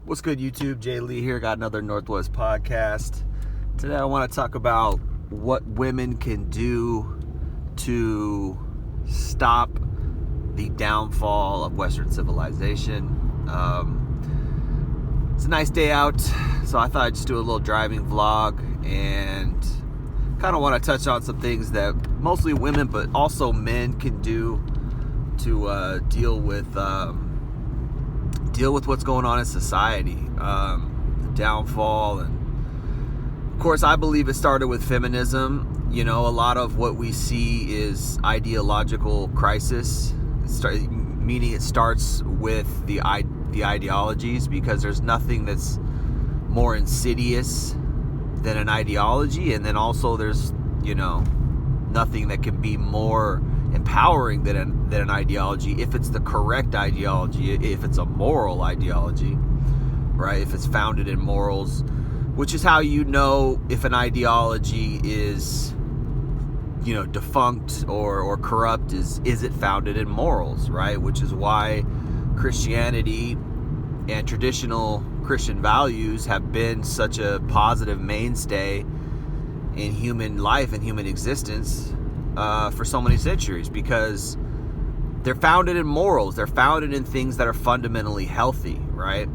What's good, YouTube? Jay Lee here. Got another Northwest podcast. Today I want to talk about what women can do to stop the downfall of Western civilization. It's a nice day out, so I thought I'd just do a little driving vlog and kind of want to touch on some things that mostly women but also men can do to deal with what's going on in society, the downfall. And of course I believe it started with feminism. You know, a lot of what we see is ideological crisis, meaning it starts with the ideologies, because there's nothing that's more insidious than an ideology, and then also there's, you know, nothing that can be more empowering than an ideology if it's the correct ideology, if it's a moral ideology, right? If it's founded in morals, which is how you know if an ideology is, you know, defunct or corrupt, is it founded in morals, right? Which is why Christianity and traditional Christian values have been such a positive mainstay in human life and human existence for so many centuries, because they're founded in morals. They're founded in things that are fundamentally healthy, right?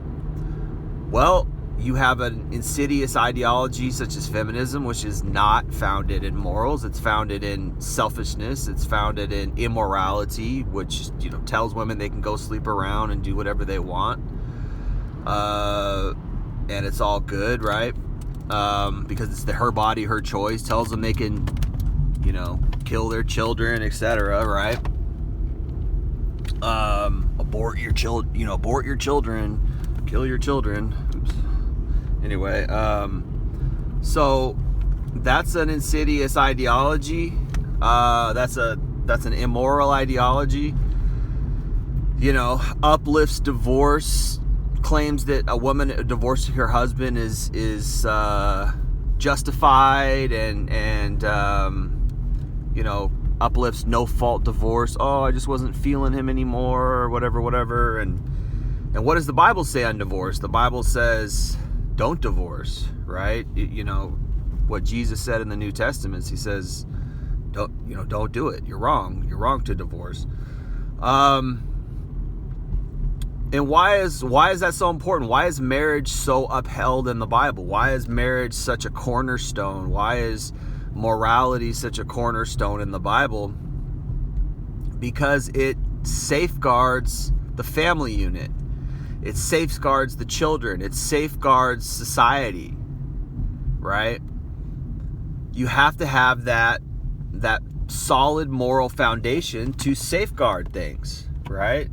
Well, you have an insidious ideology such as feminism, which is not founded in morals. It's founded in selfishness. It's founded in immorality, which, you know, tells women they can go sleep around and do whatever they want. And it's all good, right? Because it's her body, her choice. Tells them they can, you know, kill their children, etc., right? Abort your children, kill your children. Oops. Anyway, so that's an insidious ideology. That's an immoral ideology. You know, uplifts divorce, claims that a woman divorcing her husband is justified, and you know, uplifts no fault divorce. Oh, I just wasn't feeling him anymore, or whatever. And what does the Bible say on divorce? The Bible says don't divorce, right? You know what Jesus said in the New Testament. He says, don't do it. You're wrong to divorce. And why is that so important? Why is marriage so upheld in the Bible? Why is marriage such a cornerstone? Why is morality such a cornerstone in the Bible? Because it safeguards the family unit. It safeguards the children. It safeguards society, right? You have to have that solid moral foundation to safeguard things, right?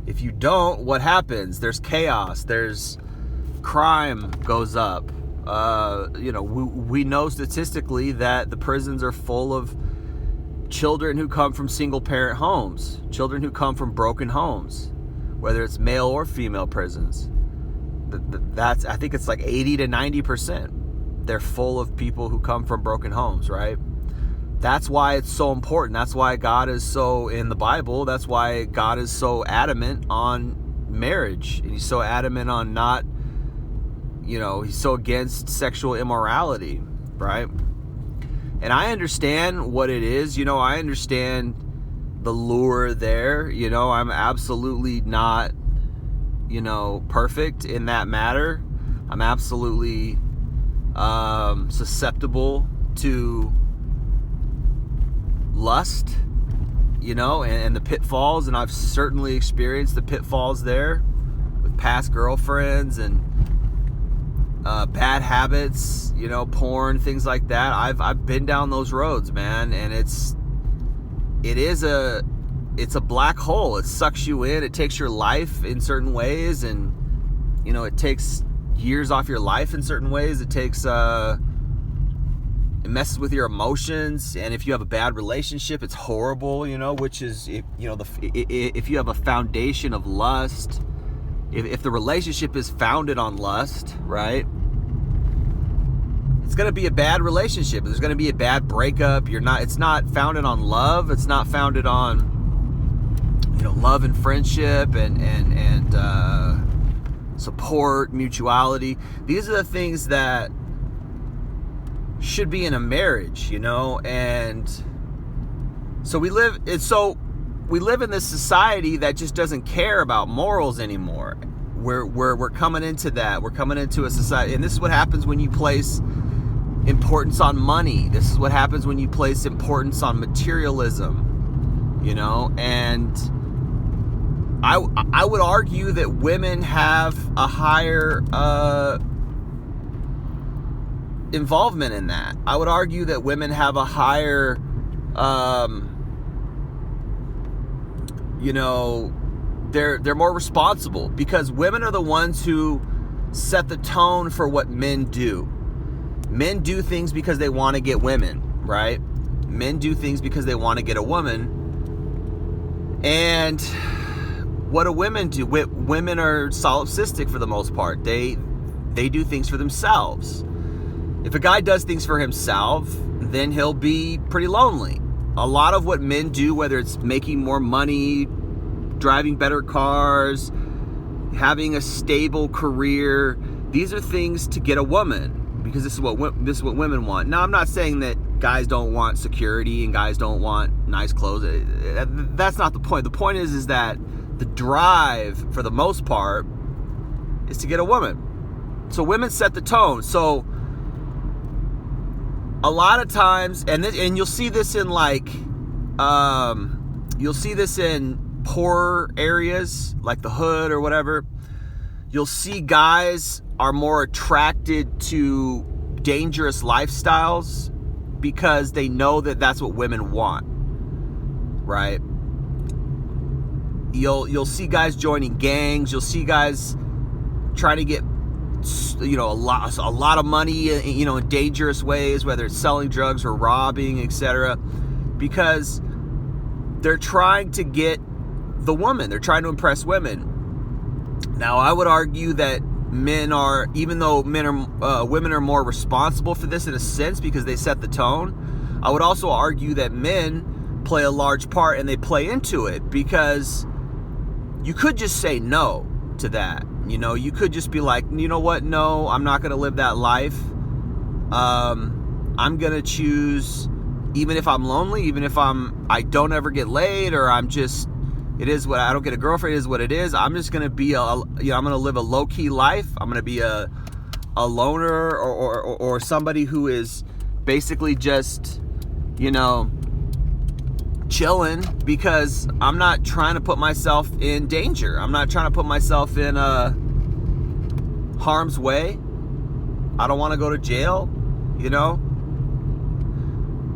If you don't, what happens? There's chaos. There's crime goes up. You know, we know statistically that the prisons are full of children who come from single-parent homes, children who come from broken homes, whether it's male or female prisons. That's, I think it's like 80 to 90%. They're full of people who come from broken homes, right? That's why it's so important. That's why God is so, in the Bible, that's why God is so adamant on marriage. And he's so adamant on not, you know, he's so against sexual immorality, right? And I understand what it is. You know, I understand the lure there. You know, I'm absolutely not, you know, perfect in that matter. I'm absolutely susceptible to lust, you know, and the pitfalls, and I've certainly experienced the pitfalls there with past girlfriends and bad habits, you know, porn, things like that. I've been down those roads, man, and it's a black hole. It sucks you in. It takes your life in certain ways, and, you know, it takes years off your life in certain ways. It takes it messes with your emotions, and if you have a bad relationship, it's horrible, you know, which is, if you have a foundation of lust, if the relationship is founded on lust, right, it's going to be a bad relationship. There's going to be a bad breakup. It's not founded on love. It's not founded on, you know, love and friendship and support, mutuality. These are the things that should be in a marriage, you know. And so we live in this society that just doesn't care about morals anymore. We're coming into that. We're coming into a society, and this is what happens when you place importance on money. This is what happens when you place importance on materialism, you know. And I would argue that women have a higher involvement in that. I would argue that women have a higher, you know, they're more responsible, because women are the ones who set the tone for what men do. Men do things because they want to get women, right? Men do things because they want to get a woman. And what do women do? Women are solipsistic for the most part. They do things for themselves. If a guy does things for himself, then he'll be pretty lonely. A lot of what men do, whether it's making more money, driving better cars, having a stable career, these are things to get a woman, because this is what women want. Now, I'm not saying that guys don't want security and guys don't want nice clothes. That's not the point. The point is that the drive, for the most part, is to get a woman. So women set the tone. So a lot of times, and you'll see this in you'll see this in poorer areas like the hood or whatever. You'll see guys are more attracted to dangerous lifestyles because they know that that's what women want, right? You'll see guys joining gangs. You'll see guys trying to get, you know, a lot of money, you know, in dangerous ways, whether it's selling drugs or robbing, etc., because they're trying to get the woman. They're trying to impress women. Now, I would argue that men are, even though women are more responsible for this in a sense because they set the tone, I would also argue that men play a large part, and they play into it, because you could just say no to that. You know, you could just be like, you know what? No, I'm not going to live that life. I'm going to choose, even if I'm lonely, even if I don't ever get laid, or I'm just, it is what, I don't get a girlfriend, it is what it is. I'm just going to be I'm going to live a low key life. I'm going to be a loner, or somebody who is basically just, you know, chilling, because I'm not trying to put myself in danger. I'm not trying to put myself in harm's way. I don't want to go to jail, you know.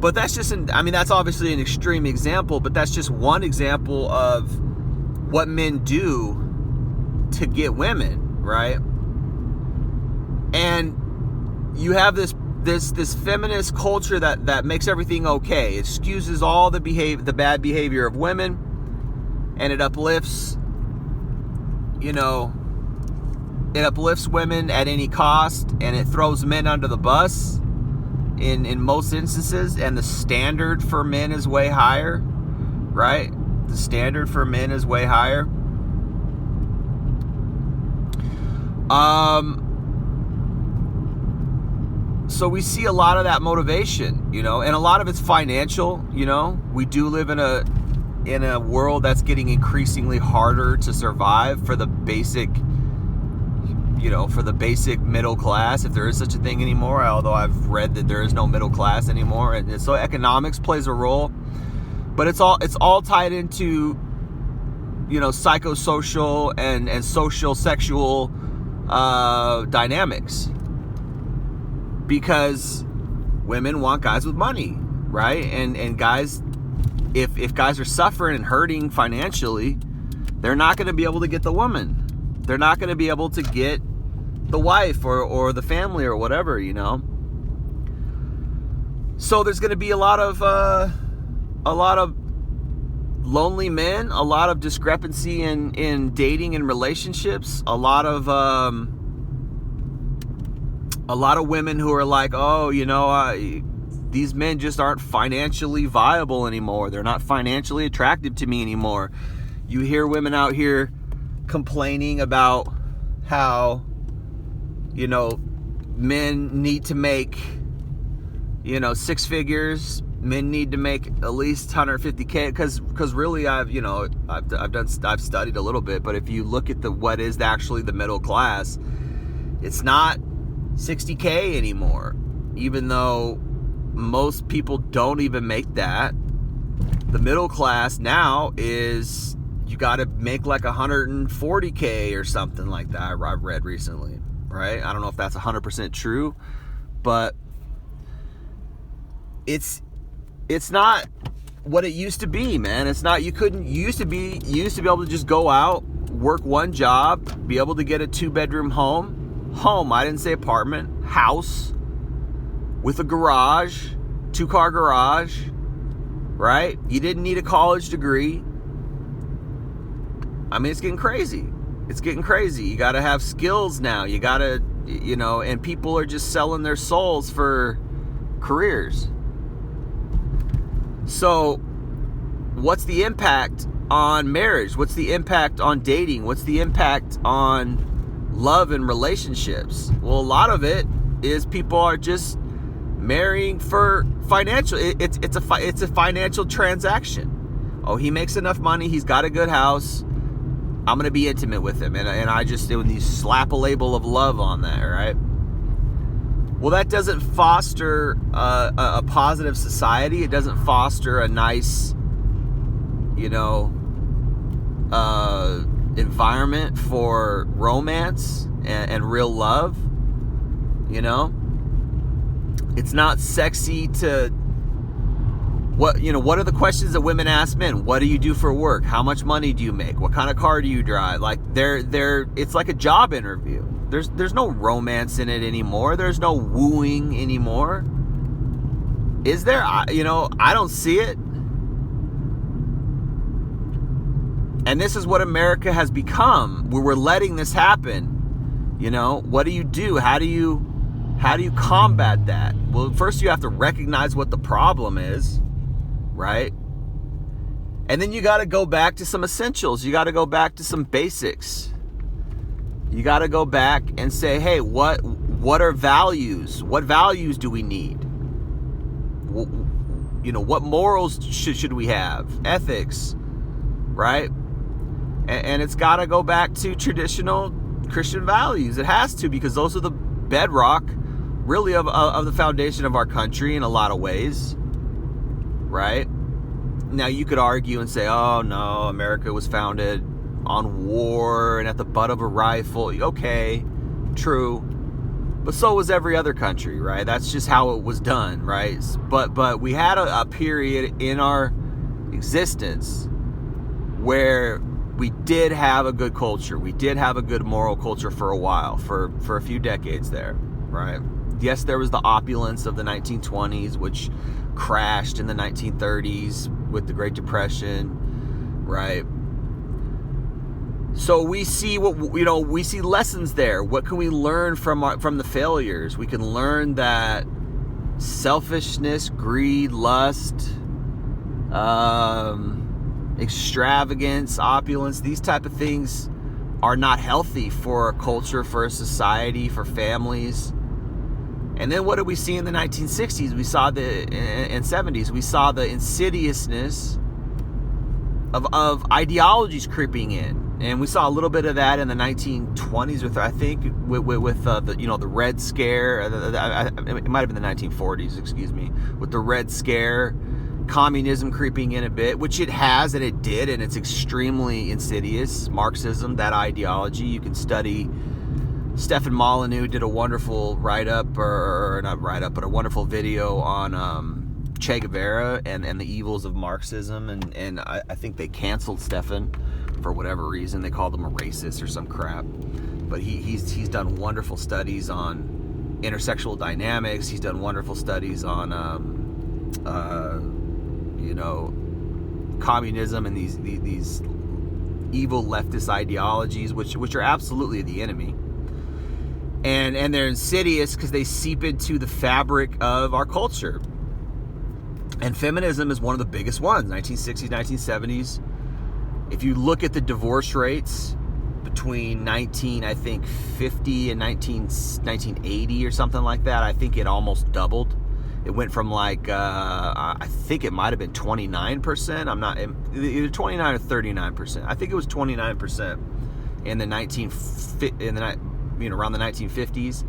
But that's just, that's obviously an extreme example, but that's just one example of what men do to get women, right? And you have this feminist culture that makes everything okay. It excuses all the bad behavior of women, and it uplifts, you know, it uplifts women at any cost, and it throws men under the bus in most instances. And the standard for men is way higher, right? The standard for men is way higher. So we see a lot of that motivation, you know, and a lot of it's financial. You know, we do live in a world that's getting increasingly harder to survive for the basic, you know, for the basic middle class, if there is such a thing anymore, although I've read that there is no middle class anymore. And so economics plays a role, but it's all tied into, you know, psychosocial and social sexual dynamics, because women want guys with money, right? And guys, if guys are suffering and hurting financially, they're not going to be able to get the woman. They're not going to be able to get the wife or the family or whatever, you know. So there's going to be a lot of lonely men, a lot of discrepancy in dating and relationships, a lot of women who are like, oh, you know, these men just aren't financially viable anymore. They're not financially attractive to me anymore. You hear women out here complaining about how, you know, men need to make, you know, six figures. Men need to make at least 150K, because really I've studied a little bit, but if you look at what is actually the middle class, it's not 60K anymore. Even though most people don't even make that, the middle class now is, you got to make like 140K or something like that. I've read recently, right? I don't know if that's 100% true, but it's not what it used to be, man. It's not. You used to be able to just go out, work one job, be able to get a 2-bedroom home. I didn't say apartment, house with a garage, 2-car garage, right? You didn't need a college degree. I mean, it's getting crazy. It's getting crazy. You got to have skills now. You got to, you know, and people are just selling their souls for careers. So what's the impact on marriage? What's the impact on dating? What's the impact on love and relationships? Well, a lot of it is people are just marrying for financial. It's a financial transaction. Oh, he makes enough money. He's got a good house. I'm going to be intimate with him. And I just, when you slap a label of love on that, right? Well, that doesn't foster a positive society. It doesn't foster a nice, you know, environment for romance and real love. You know, it's not sexy to, what are the questions that women ask men? What do you do for work? How much money do you make? What kind of car do you drive? Like it's like a job interview. There's no romance in it anymore. There's no wooing anymore. Is there? I don't see it. And this is what America has become, where we're letting this happen. You know, what do you do? How do you combat that? Well, first you have to recognize what the problem is, right? And then you got to go back to some essentials. You got to go back to some basics. You got to go back and say, hey, what are values? What values do we need? You know, what morals should we have? Ethics, right? And it's got to go back to traditional Christian values. It has to, because those are the bedrock, really, of the foundation of our country in a lot of ways, right? Now, you could argue and say, oh, no, America was founded on war and at the butt of a rifle. Okay, true. But so was every other country, right? That's just how it was done, right? But we had a period in our existence where we did have a good culture. We did have a good moral culture for a while, for a few decades there, right? Yes, there was the opulence of the 1920s, which crashed in the 1930s with the Great Depression, right? So we see we see lessons there. What can we learn from the failures? We can learn that selfishness, greed, lust, extravagance, opulence, these type of things are not healthy for a culture, for a society, for families. And then what did we see in the 1960s? We saw and 70s. We saw the insidiousness of ideologies creeping in. And we saw a little bit of that in the 1920s with the Red Scare. It might have been the 1940s, excuse me, with the Red Scare, communism creeping in a bit, which it has and it did, and it's extremely insidious. Marxism, that ideology, you can study. Stefan Molyneux did a wonderful write-up, or not write-up, but a wonderful video on Che Guevara and the evils of Marxism, and I think they canceled Stefan for whatever reason. They called him a racist or some crap. But he's done wonderful studies on intersexual dynamics. He's done wonderful studies on communism and these evil leftist ideologies, which are absolutely the enemy. And they're insidious because they seep into the fabric of our culture. And feminism is one of the biggest ones. 1960s, 1970s. If you look at the divorce rates between 1950 and 1980 or something like that. I think it almost doubled. It went from like, I think it might have been 29%. I'm not, either 29 or 39%. I think it was 29% in the around the 1950s.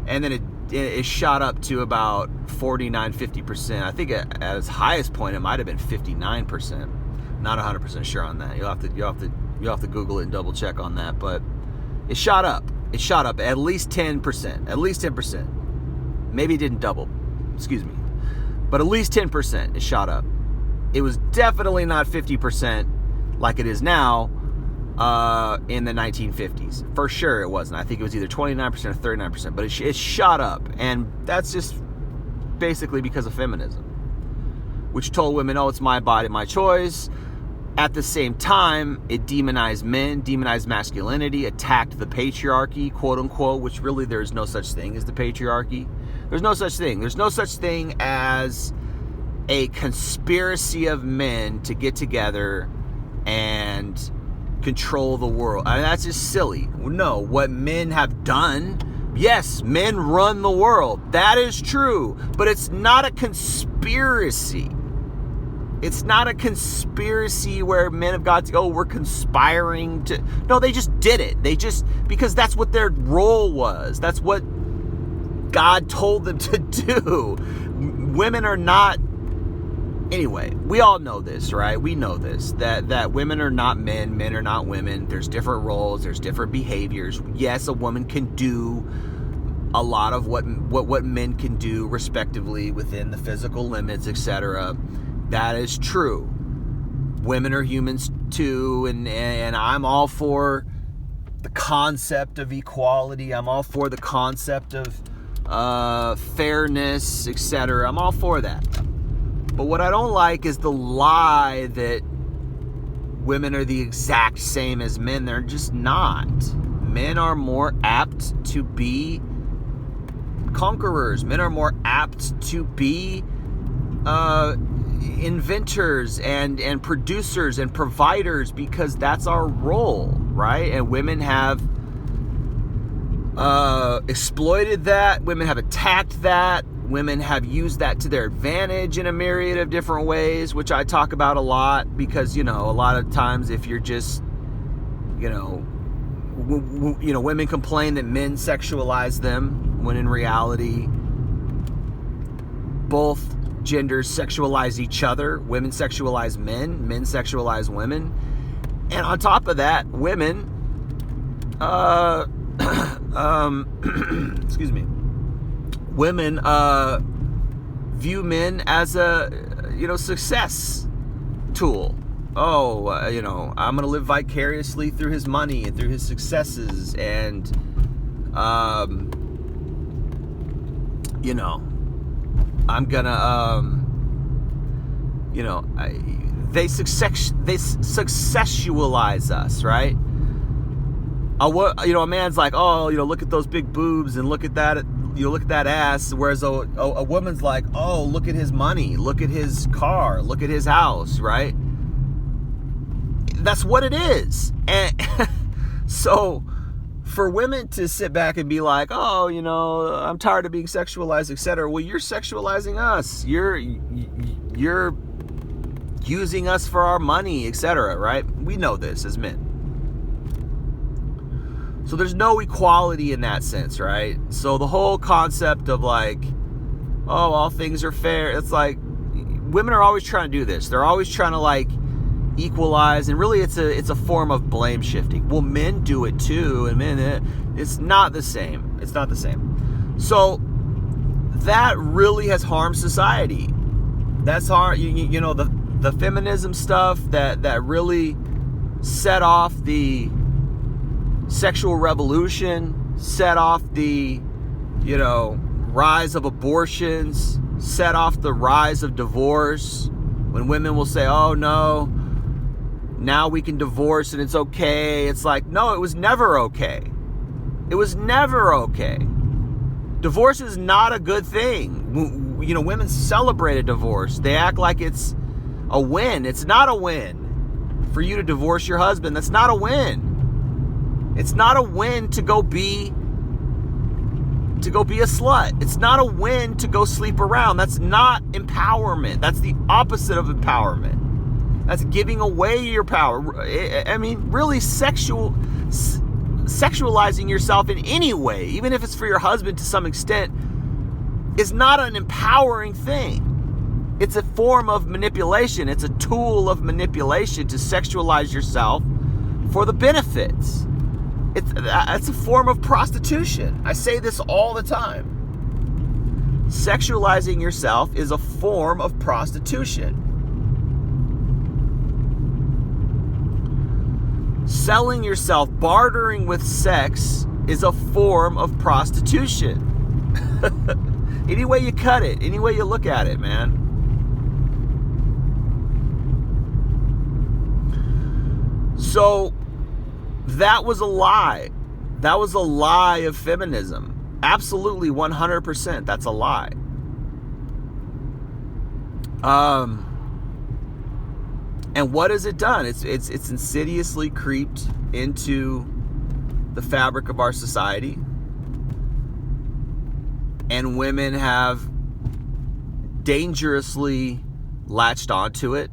And then it shot up to about 49-50%. I think at its highest point it might have been 59%. Not 100% sure on that. You'll have to Google it and double check on that. But it shot up. It shot up at least 10%. At least 10%. Maybe it didn't double. Excuse me. But at least 10% it shot up. It was definitely not 50% like it is now in the 1950s. For sure it wasn't. I think it was either 29% or 39%. But it shot up. And that's just basically because of feminism, which told women, oh, it's my body, my choice. At the same time, it demonized men, demonized masculinity, attacked the patriarchy, quote unquote, which really there's no such thing as the patriarchy. There's no such thing. There's no such thing as a conspiracy of men to get together and control the world. I mean, that's just silly. No, what men have done, yes, men run the world. That is true. But it's not a conspiracy. It's not a conspiracy where men have got to go, we're conspiring to... No, they just did it. Because that's what their role was. That's what God told them to do. Women are not... Anyway, we all know this, right? We know this, that women are not men, men are not women. There's different roles, there's different behaviors. Yes, a woman can do a lot of what men can do, respectively, within the physical limits, etc. That is true. Women are humans too, and I'm all for the concept of equality. I'm all for the concept of fairness, etc. I'm all for that. But what I don't like is the lie that women are the exact same as men. They're just not. Men are more apt to be conquerors. Men are more apt to be inventors and producers and providers, because that's our role, right? And women have exploited that. Women have attacked that. Women have used that to their advantage in a myriad of different ways, which I talk about a lot, because, a lot of times if you're just, women complain that men sexualize them, when in reality, both genders sexualize each other. Women sexualize men, men sexualize women. And on top of that, women, excuse me, women view men as a success tool. Oh, I'm gonna live vicariously through his money and through his successes, and I'm gonna they successualize us, right? A man's like, oh, look at those big boobs and look at that. Look at that ass, whereas a woman's like, oh, look at his money, look at his car, look at his house, right? That's what it is. And so for women to sit back and be like, oh, I'm tired of being sexualized, etc. Well, you're sexualizing us. You're using us for our money, etc., right? We know this as men. So there's no equality in that sense, right? So the whole concept of like, oh, all things are fair. It's like women are always trying to do this. They're always trying to like equalize, and really it's a form of blame shifting. Well, men do it too, and it's not the same. It's not the same. So that really has harmed society. That's hard. The feminism stuff that really set off the sexual revolution, set off the rise of abortions, set off the rise of divorce, when women will say, oh no, now we can divorce and it's okay. It's like, no, it was never okay. It was never okay. Divorce is not a good thing. Women celebrate a divorce. They act like it's a win. It's not a win. For you to divorce your husband, that's not a win. It's not a win to go be a slut. It's not a win to go sleep around. That's not empowerment. That's the opposite of empowerment. That's giving away your power. I mean, really sexualizing yourself in any way, even if it's for your husband to some extent, is not an empowering thing. It's a form of manipulation. It's a tool of manipulation to sexualize yourself for the benefits. It's a form of prostitution. I say this all the time. Sexualizing yourself is a form of prostitution. Selling yourself, bartering with sex is a form of prostitution. Any way you cut it, any way you look at it, man. So that was a lie. That was a lie of feminism. Absolutely 100%. That's a lie. And what has it done? It's insidiously creeped into the fabric of our society. And women have dangerously latched onto it,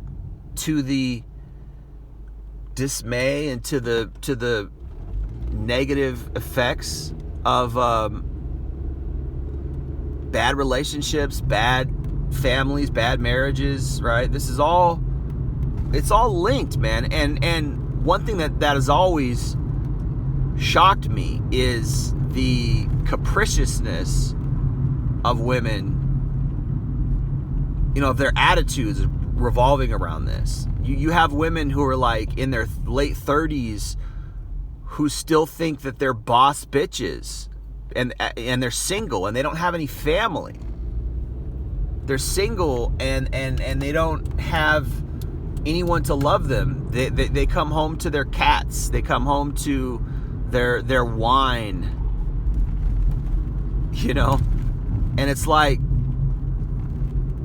to the dismay and to the negative effects of bad relationships, bad families, bad marriages, right? It's all linked, man. And one thing that has always shocked me is the capriciousness of women, their attitudes revolving around this. You have women who are like in their late 30s who still think that they're boss bitches, and they're single and they don't have any family. They're single and they don't have anyone to love them. They come home to their cats. They come home to their wine. And it's like,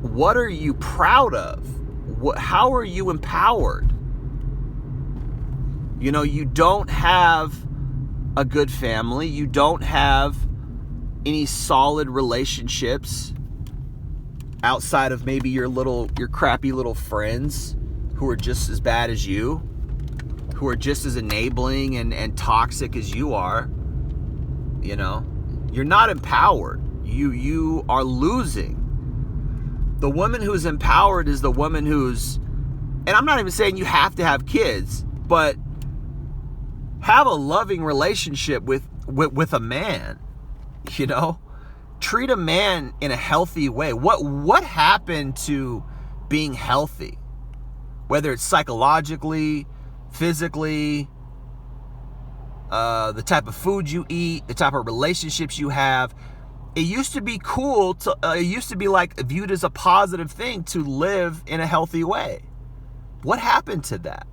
what are you proud of? How are you empowered? You don't have a good family. You don't have any solid relationships outside of maybe your crappy little friends who are just as bad as you, who are just as enabling and toxic as you are. You're not empowered. You are losing. The woman who's empowered is the woman who's, and I'm not even saying you have to have kids, but have a loving relationship with a man. Treat a man in a healthy way. What happened to being healthy? Whether it's psychologically, physically, the type of food you eat, the type of relationships you have. It used to be cool it used to be like viewed as a positive thing to live in a healthy way. What happened to that?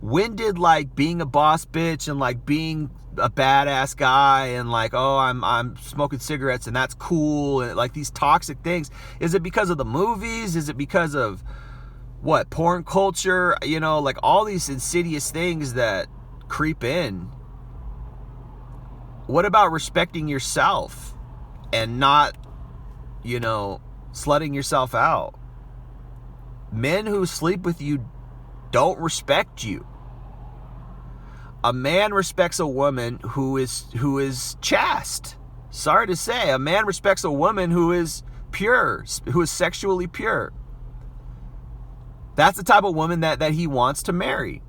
When did being a boss bitch and being a badass guy and I'm smoking cigarettes and that's cool and these toxic things, is it because of the movies? Is it because of what, porn culture? All these insidious things that creep in. What about respecting yourself and not, slutting yourself out? Men who sleep with you don't respect you. A man respects a woman who is chaste. Sorry to say, a man respects a woman who is pure, who is sexually pure. That's the type of woman that he wants to marry.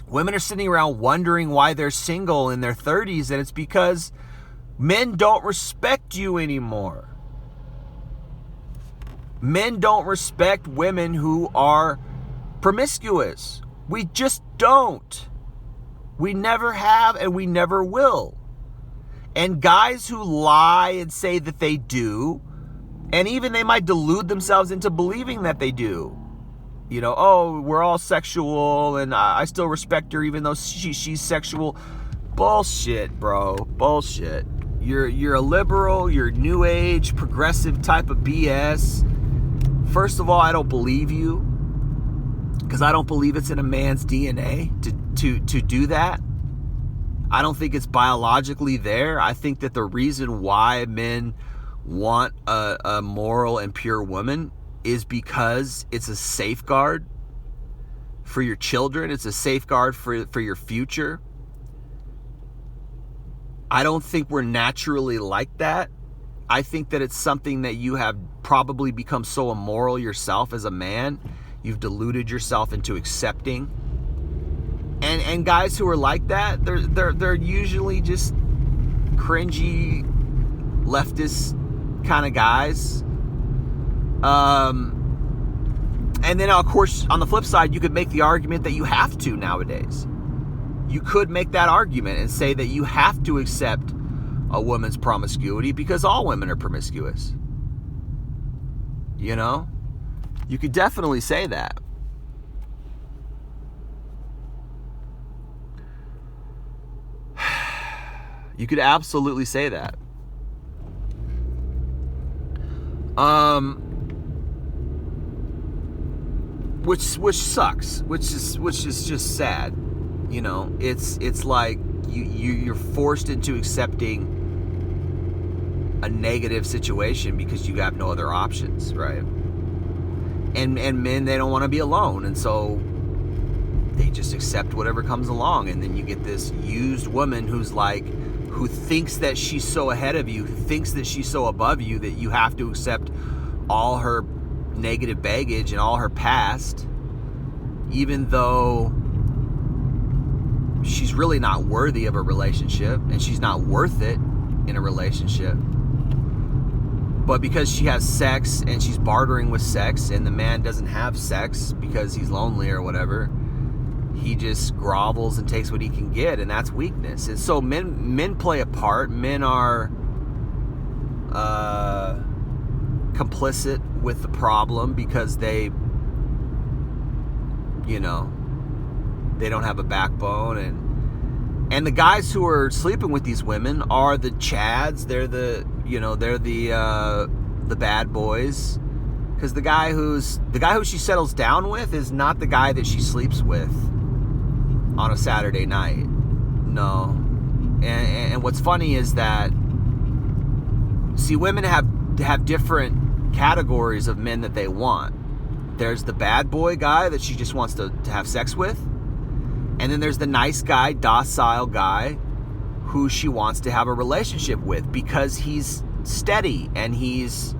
Women are sitting around wondering why they're single in their 30s, and it's because men don't respect you anymore. Men don't respect women who are promiscuous. We just don't. We never have, and we never will. And guys who lie and say that they do, and even they might delude themselves into believing that they do. We're all sexual, and I still respect her even though she's sexual. Bullshit, bro. Bullshit. You're a liberal, you're new age, progressive type of BS. First of all, I don't believe you, because I don't believe it's in a man's DNA to do that. I don't think it's biologically there. I think that the reason why men want a moral and pure woman is because it's a safeguard for your children. It's a safeguard for your future. I don't think we're naturally like that. I think that it's something that you have probably become so immoral yourself as a man. You've deluded yourself into accepting. And guys who are like that, they're usually just cringy, leftist kind of guys. And then, of course, on the flip side, you could make the argument that you have to nowadays. You could make that argument and say that you have to accept a woman's promiscuity because all women are promiscuous. You know? You could definitely say that. You could absolutely say that. Which sucks. Which is just sad. You know, it's like you're forced into accepting a negative situation because you have no other options, right? And men, they don't want to be alone, and so they just accept whatever comes along, and then you get this used woman who thinks that she's so ahead of you, who thinks that she's so above you that you have to accept all her negative baggage and all her past, even though she's really not worthy of a relationship and she's not worth it in a relationship. But because she has sex and she's bartering with sex and the man doesn't have sex because he's lonely or whatever, he just grovels and takes what he can get, and that's weakness. And so men play a part. Men are complicit with the problem because they don't have a backbone, and the guys who are sleeping with these women are the chads. They're the bad boys, because the guy who she settles down with is not the guy that she sleeps with on a Saturday night. No. And what's funny is that, see, women have different categories of men that they want. There's the bad boy guy that she just wants to have sex with. And then there's the nice guy, docile guy, who she wants to have a relationship with because he's steady and he's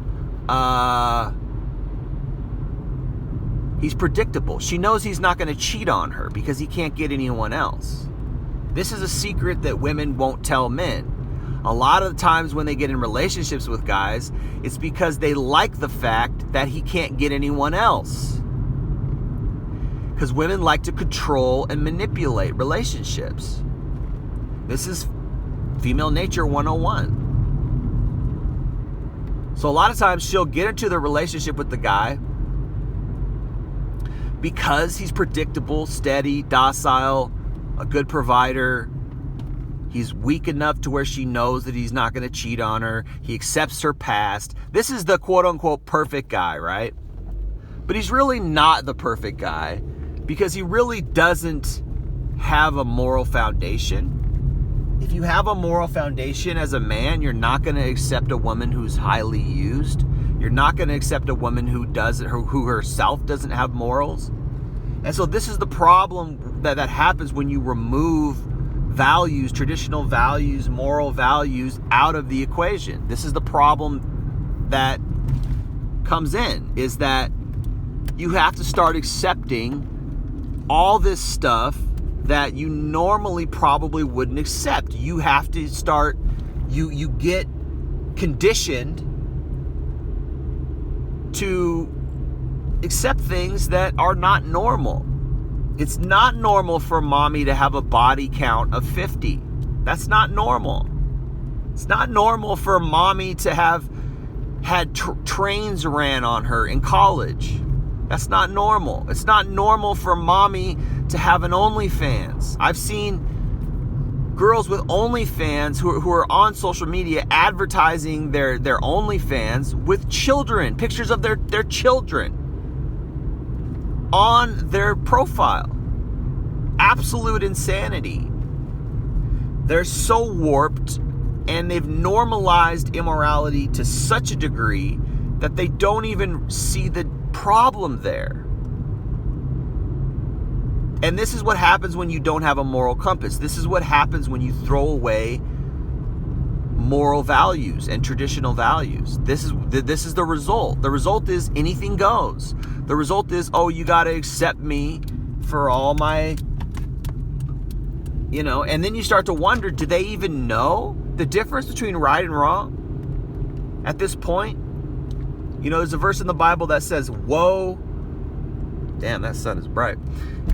predictable. She knows he's not going to cheat on her because he can't get anyone else. This is a secret that women won't tell men. A lot of the times when they get in relationships with guys, it's because they like the fact that he can't get anyone else. Because women like to control and manipulate relationships. This is female nature 101. So a lot of times she'll get into the relationship with the guy because he's predictable, steady, docile, a good provider. He's weak enough to where she knows that he's not going to cheat on her. He accepts her past. This is the quote-unquote perfect guy, right? But he's really not the perfect guy because he really doesn't have a moral foundation. If you have a moral foundation as a man, you're not going to accept a woman who's highly used. You're not going to accept a woman who herself doesn't have morals. And so this is the problem that happens when you remove values, traditional values, moral values out of the equation. This is the problem that comes in, is that you have to start accepting all this stuff that you normally probably wouldn't accept. You have to start, you get conditioned to accept things that are not normal. It's not normal for mommy to have a body count of 50. That's not normal. It's not normal for mommy to have had trains ran on her in college. That's not normal. It's not normal for mommy to have an OnlyFans. I've seen girls with OnlyFans who are on social media advertising their OnlyFans with children, pictures of their children on their profile. absolute insanity. They're so warped, and they've normalized immorality to such a degree that they don't even see the problem there. And this is what happens when you don't have a moral compass. This is what happens when you throw away moral values and traditional values. This is the result. The result is anything goes. The result is, oh, you got to accept me for all my, and then you start to wonder, do they even know the difference between right and wrong at this point? There's a verse in the Bible that says, woe. Damn, that sun is bright.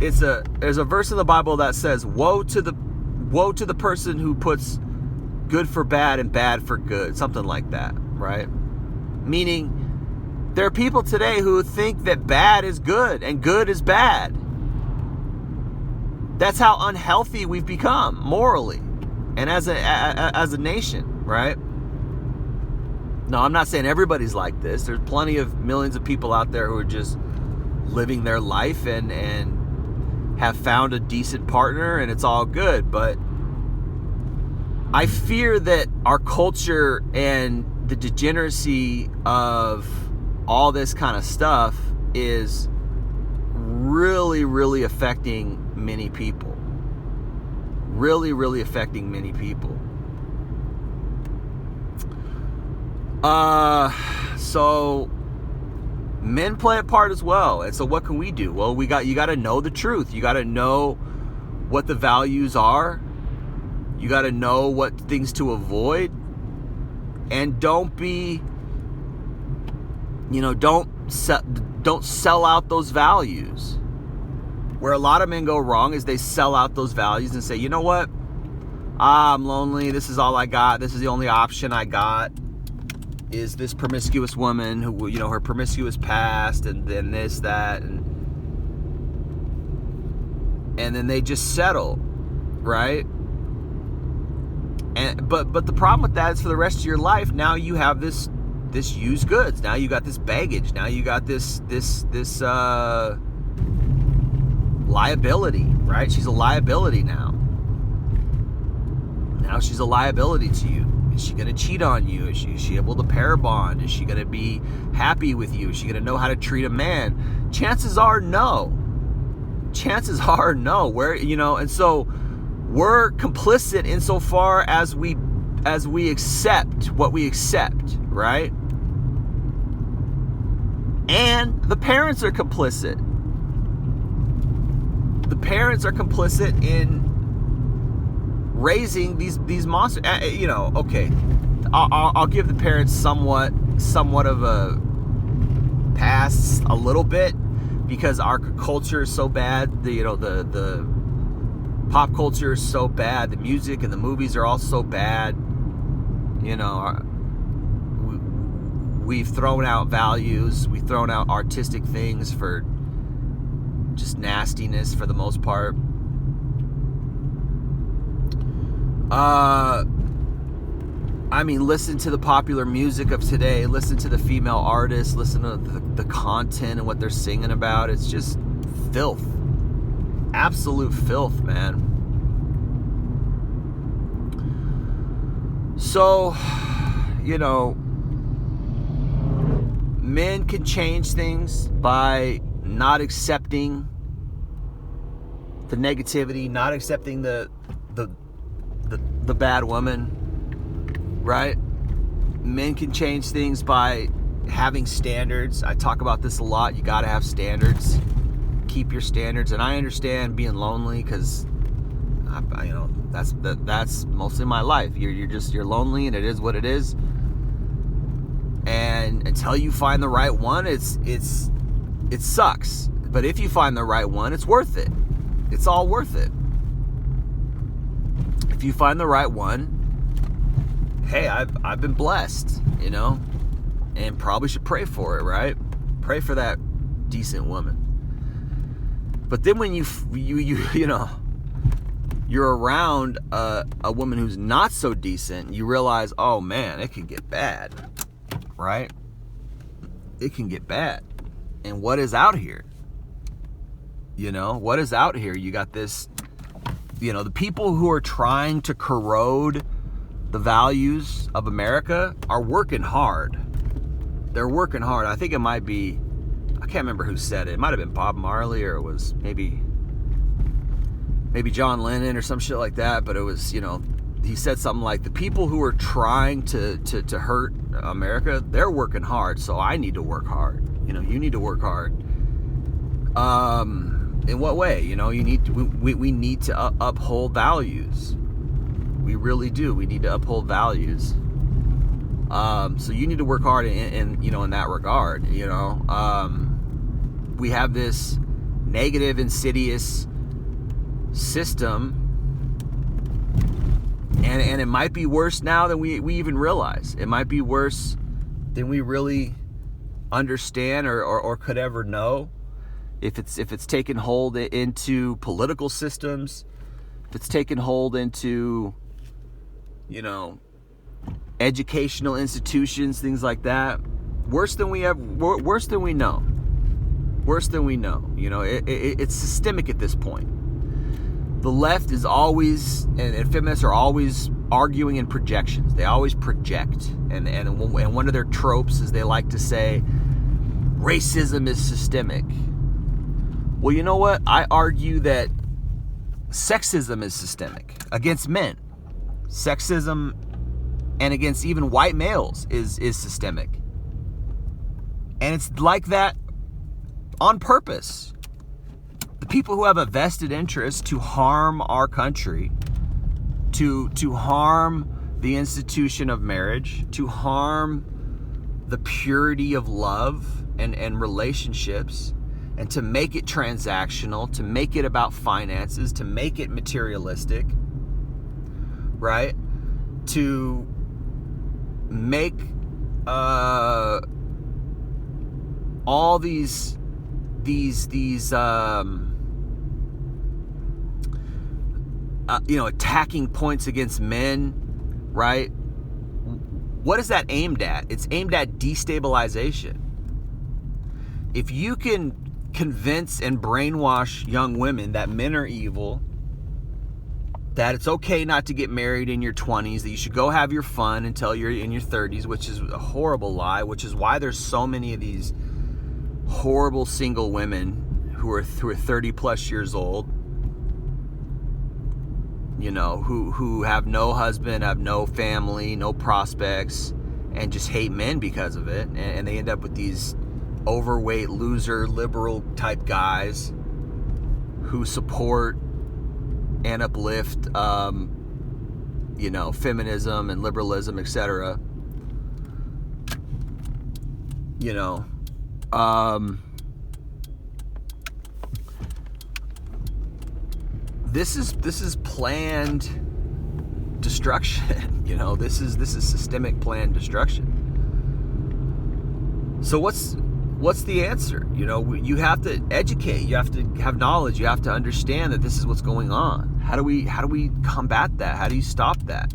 There's a verse in the Bible that says, woe to the person who puts good for bad and bad for good. Something like that, right? Meaning, there are people today who think that bad is good and good is bad. That's how unhealthy we've become morally and as a nation, right? No, I'm not saying everybody's like this. There's plenty of millions of people out there who are just living their life and have found a decent partner and it's all good. But I fear that our culture and the degeneracy of all this kind of stuff is really, really affecting many people. Really, really affecting many people. So men play a part as well. And so what can we do? Well, you got to know the truth. You got to know what the values are. You got to know what things to avoid. And don't sell out those values. Where a lot of men go wrong is they sell out those values and say, you know what? I'm lonely. This is all I got. This is the only option I got. Is this promiscuous woman who, her promiscuous past, and then this, that, and then they just settle, right? And but the problem with that is for the rest of your life, now you have this used goods. Now you got this baggage. Now you got this liability, right? She's a liability now. Now she's a liability to you. Is she going to cheat on you? Is she able to pair bond? Is she going to be happy with you? Is she going to know how to treat a man? Chances are no. Chances are no. And so we're complicit insofar as we accept what we accept, right? And the parents are complicit. The parents are complicit in raising these monsters. Okay, I'll give the parents somewhat of a pass a little bit, because our culture is so bad. The pop culture is so bad. The music and the movies are all so bad. We've thrown out values. We've thrown out artistic things for just nastiness for the most part. Listen to the popular music of today. Listen to the female artists. Listen to the content and what they're singing about. It's just filth. Absolute filth, man. So, men can change things by not accepting the negativity, not accepting the bad woman, right? Men can change things by having standards. I talk about this a lot. You got to have standards. Keep your standards. And I understand being lonely, because that's mostly my life. You're lonely, and it is what it is. And until you find the right one, it sucks. But if you find the right one, it's worth it. It's all worth it. If you find the right one, hey, I've been blessed, and probably should pray for it, right? Pray for that decent woman. But then when you're around a woman who's not so decent, you realize, oh man, it can get bad, right? It can get bad. And what is out here? What is out here? You got this the people who are trying to corrode the values of America are working hard. They're working hard. I think it might be, I can't remember who said it. It might have been Bob Marley, or it was maybe John Lennon or some shit like that. But it was, he said something like, the people who are trying to hurt America, they're working hard. So I need to work hard. You need to work hard. In what way? We need to uphold values. We really do. We need to uphold values. So you need to work hard in that regard. We have this negative, insidious system, and it might be worse now than we even realize. It might be worse than we really understand or could ever know. If it's taken hold into political systems, if it's taken hold into, educational institutions, things like that, worse than we know. It's systemic at this point. The left is always, and feminists are always arguing in projections. They always project, and one of their tropes is they like to say, racism is systemic. Well, you know what? I argue that sexism is systemic against men. Sexism and against even white males is systemic. And it's like that on purpose. The people who have a vested interest to harm our country, to harm the institution of marriage, to harm the purity of love and relationships, and to make it transactional, to make it about finances, to make it materialistic, right? To make all these attacking points against men, right? What is that aimed at? It's aimed at destabilization. If you can convince and brainwash young women that men are evil, that it's okay not to get married in your 20s, that you should go have your fun until you're in your 30s, which is a horrible lie, which is why there's so many of these horrible single women who are 30 plus years old, who have no husband, have no family, no prospects, and just hate men because of it, and they end up with these overweight, loser, liberal type guys who support and uplift, feminism and liberalism, etc. This is planned destruction. This is systemic planned destruction. So what's the answer? You have to educate, you have to have knowledge, you have to understand that this is what's going on. How do we combat that? How do you stop that?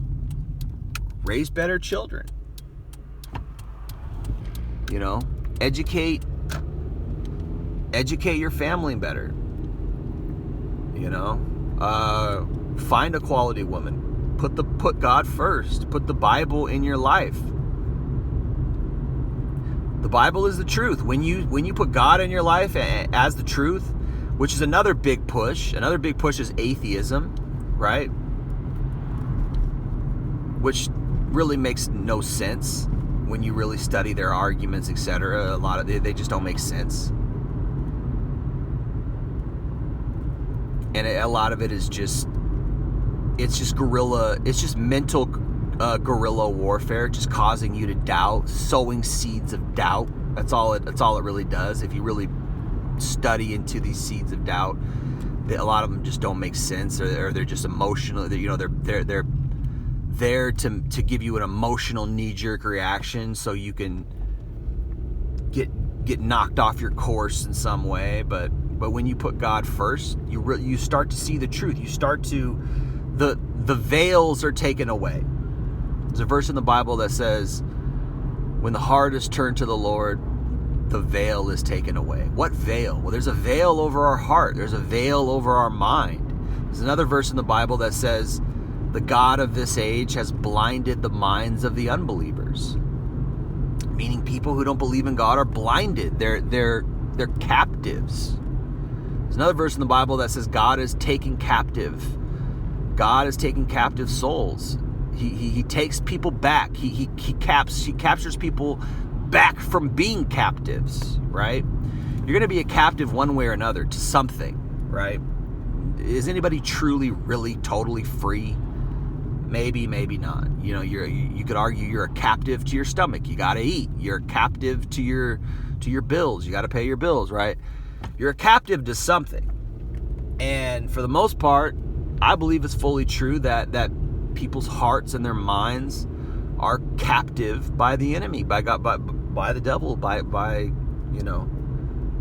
Raise better children. Educate your family better. Find a quality woman. Put God first. Put the Bible in your life. The Bible is the truth. When you put God in your life as the truth, which is another big push. Another big push is atheism, right? Which really makes no sense when you really study their arguments, etc. A lot of they just don't make sense. And a lot of it is just mental guerrilla warfare, just causing you to doubt, sowing seeds of doubt. That's all it really does. If you really study into these seeds of doubt, a lot of them just don't make sense, or they're just emotional. They're there to give you an emotional knee-jerk reaction, so you can get knocked off your course in some way. But when you put God first, you start to see the truth. You start to the veils are taken away. There's a verse in the Bible that says, when the heart is turned to the Lord, the veil is taken away. What veil? Well, there's a veil over our heart. There's a veil over our mind. There's another verse in the Bible that says, the God of this age has blinded the minds of the unbelievers. Meaning people who don't believe in God are blinded. They're captives. There's another verse in the Bible that says God is taking captive. God is taking captive souls. He takes people back. He captures people back from being captives, right? You're going to be a captive one way or another to something, right? Is anybody truly, really, totally free? Maybe, maybe not. You know, you could argue you're a captive to your stomach. You got to eat. You're a captive to your bills. You got to pay your bills, right? You're a captive to something. And for the most part, I believe it's fully true that people's hearts and their minds are captive by the enemy, by God, by the devil, by you know,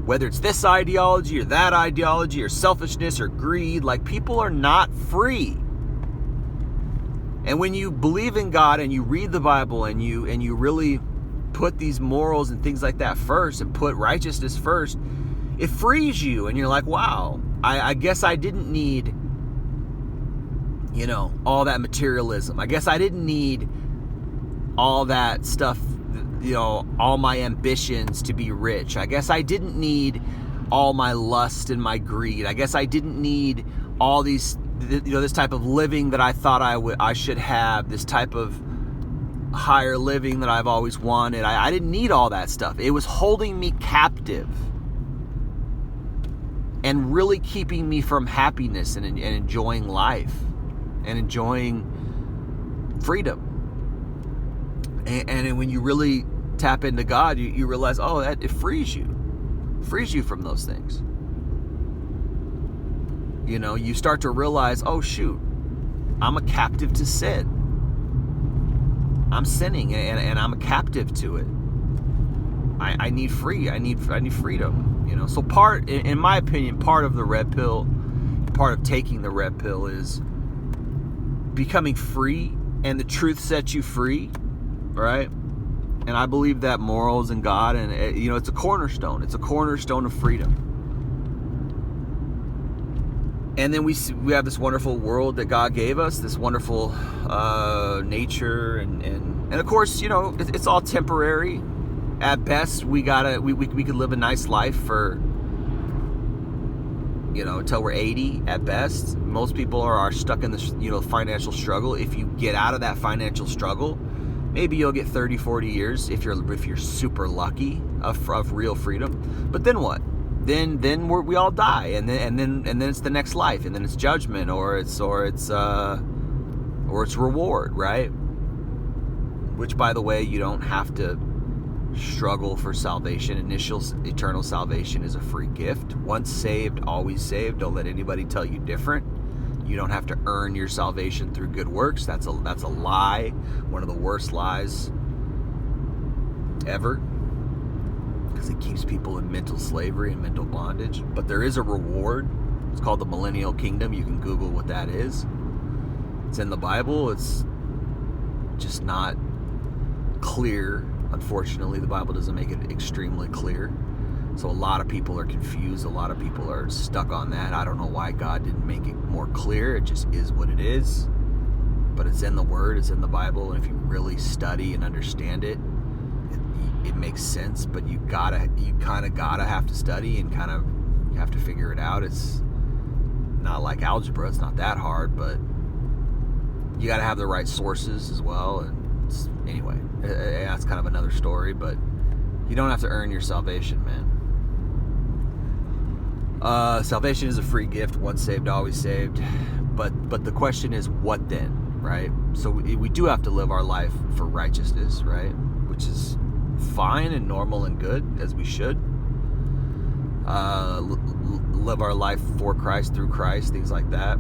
whether it's this ideology or that ideology or selfishness or greed. Like, people are not free. And when you believe in God and you read the Bible and you really put these morals and things like that first and put righteousness first, it frees you. And you're like, wow, I guess I didn't need, you know, all that materialism. I guess I didn't need all that stuff, you know, all my ambitions to be rich. I guess I didn't need all my lust and my greed. I guess I didn't need all these, you know, this type of living that I thought I should have, this type of higher living that I've always wanted. I didn't need all that stuff. It was holding me captive and really keeping me from happiness and enjoying life and enjoying freedom. And when you really tap into God, you realize, oh, that it frees you from those things. You know, you start to realize, oh shoot, I'm a captive to sin. I'm sinning and I'm a captive to it. I need freedom. You know, so in my opinion, part of the red pill, part of taking the red pill is becoming free, and the truth sets you free, right? And I believe that morals and God, and you know, it's a cornerstone. It's a cornerstone of freedom. And then we have this wonderful world that God gave us, this wonderful nature, and of course, you know, it's all temporary. At best, we could live a nice life for, you know, until we're 80 at best. Most people are stuck in this, you know, financial struggle. If you get out of that financial struggle, maybe you'll get 30, 40 years if you're super lucky of real freedom. But then what? Then we all die, and then it's the next life, and then it's judgment, or it's reward, right? Which, by the way, you don't have to struggle for salvation. Initial eternal salvation is a free gift. Once saved, always saved. Don't let anybody tell you different. You don't have to earn your salvation through good works. That's a lie. One of the worst lies ever, because it keeps people in mental slavery and mental bondage. But there is a reward. It's called the millennial kingdom. You can Google what that is. It's in the Bible. It's just not clear. Unfortunately, the Bible doesn't make it extremely clear. So a lot of people are confused. A lot of people are stuck on that. I don't know why God didn't make it more clear. It just is what it is. But it's in the Word. It's in the Bible. And if you really study and understand it, it makes sense. But you kind of gotta have to study, and you have to figure it out. It's not like algebra. It's not that hard, but you gotta have the right sources as well. And anyway, that's kind of another story. But you don't have to earn your salvation, man. Salvation is a free gift. Once saved, always saved. But the question is, what then, right? So we do have to live our life for righteousness, right? Which is fine and normal and good, as we should. Live our life for Christ, through Christ, things like that.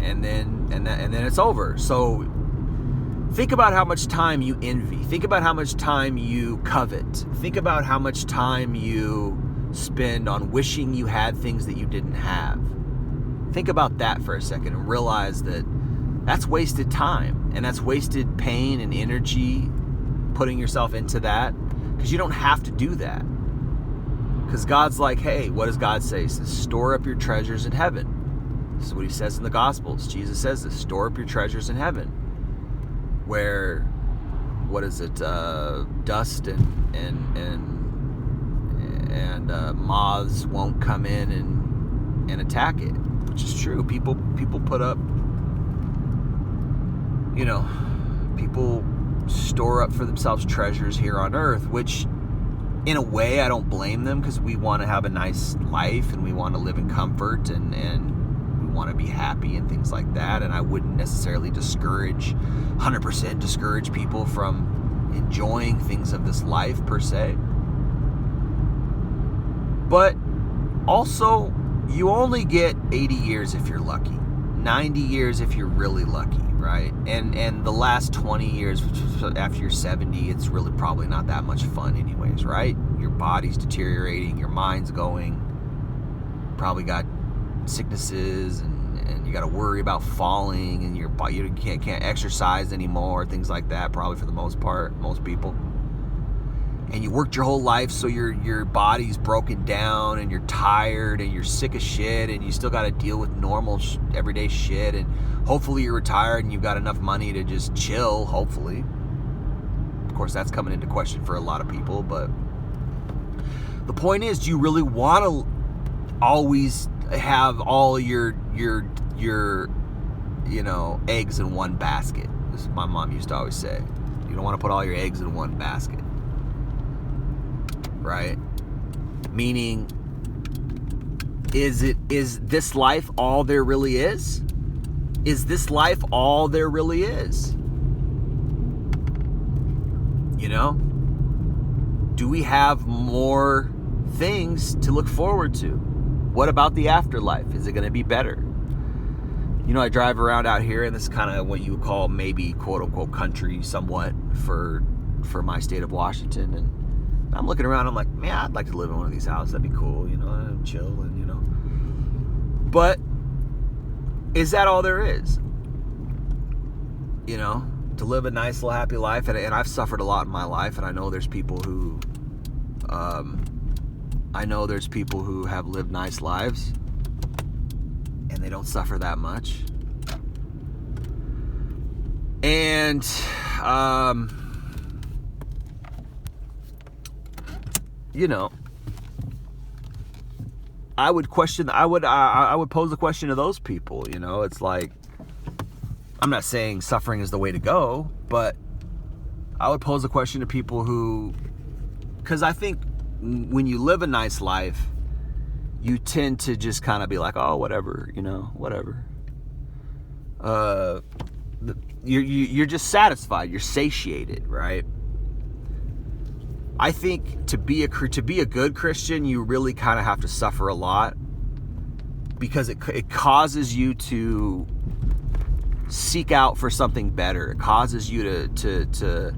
And then it's over. So think about how much time you envy. Think about how much time you covet. Think about how much time you spend on wishing you had things that you didn't have. Think about that for a second and realize that that's wasted time, and that's wasted pain and energy putting yourself into that, because you don't have to do that. Because God's like, hey, what does God say? He says, store up your treasures in heaven. This is what he says in the Gospels. Jesus says this: store up your treasures in heaven, where, what is it, dust and moths won't come in and attack it, which is true. People put up, people store up for themselves treasures here on earth, which in a way I don't blame them, because we want to have a nice life and we want to live in comfort and we want to be happy and things like that. And I wouldn't necessarily 100% discourage people from enjoying things of this life per se. But also, you only get 80 years if you're lucky, 90 years if you're really lucky, right? And the last 20 years, after you're 70, it's really probably not that much fun anyways, right? Your body's deteriorating, your mind's going, probably got sicknesses, and you got to worry about falling, and you can't exercise anymore, things like that, probably for the most part, most people. And you worked your whole life, so your body's broken down, and you're tired, and you're sick of shit, and you still got to deal with normal everyday shit. And hopefully you're retired and you've got enough money to just chill, hopefully. Of course, that's coming into question for a lot of people, but the point is, do you really want to always have all your eggs in one basket? This is what my mom used to always say. You don't want to put all your eggs in one basket. Right? Meaning, is this life all there really is? Is this life all there really is? Do we have more things to look forward to? What about the afterlife? Is it going to be better? I drive around out here, and this is kind of what you would call maybe quote unquote country somewhat for my state of Washington, and I'm looking around, I'm like, man, I'd like to live in one of these houses. That'd be cool, chill, and, But is that all there is? To live a nice little happy life, and I've suffered a lot in my life, and I know there's people who have lived nice lives, and they don't suffer that much. And I would pose the question to those people. It's like, I'm not saying suffering is the way to go, but I would pose a question to people because I think when you live a nice life, you tend to just kind of be like, oh, whatever, whatever. You're just satisfied, you're satiated, right? I think to be a good Christian, you really kind of have to suffer a lot, because it causes you to seek out for something better. It causes you to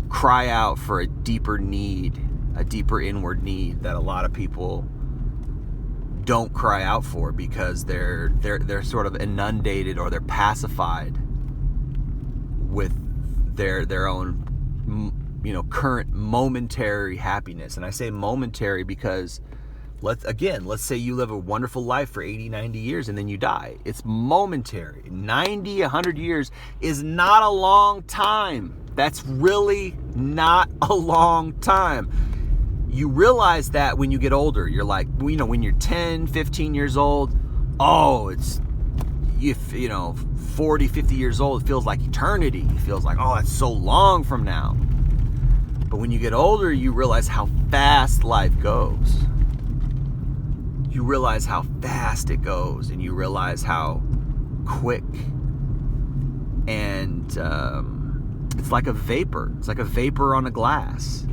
cry out for a deeper need, a deeper inward need that a lot of people don't cry out for, because they're sort of inundated, or they're pacified with their own current momentary happiness. And I say momentary because let's say you live a wonderful life for 80, 90 years and then you die. It's momentary. 90, 100 years is not a long time. That's really not a long time. You realize that when you get older. You're like, when you're 10, 15 years old, it's, 40, 50 years old, it feels like eternity. It feels like, that's so long from now. But when you get older, you realize how fast life goes. You realize how fast it goes, and you realize how quick. And it's like a vapor. It's like a vapor on a glass.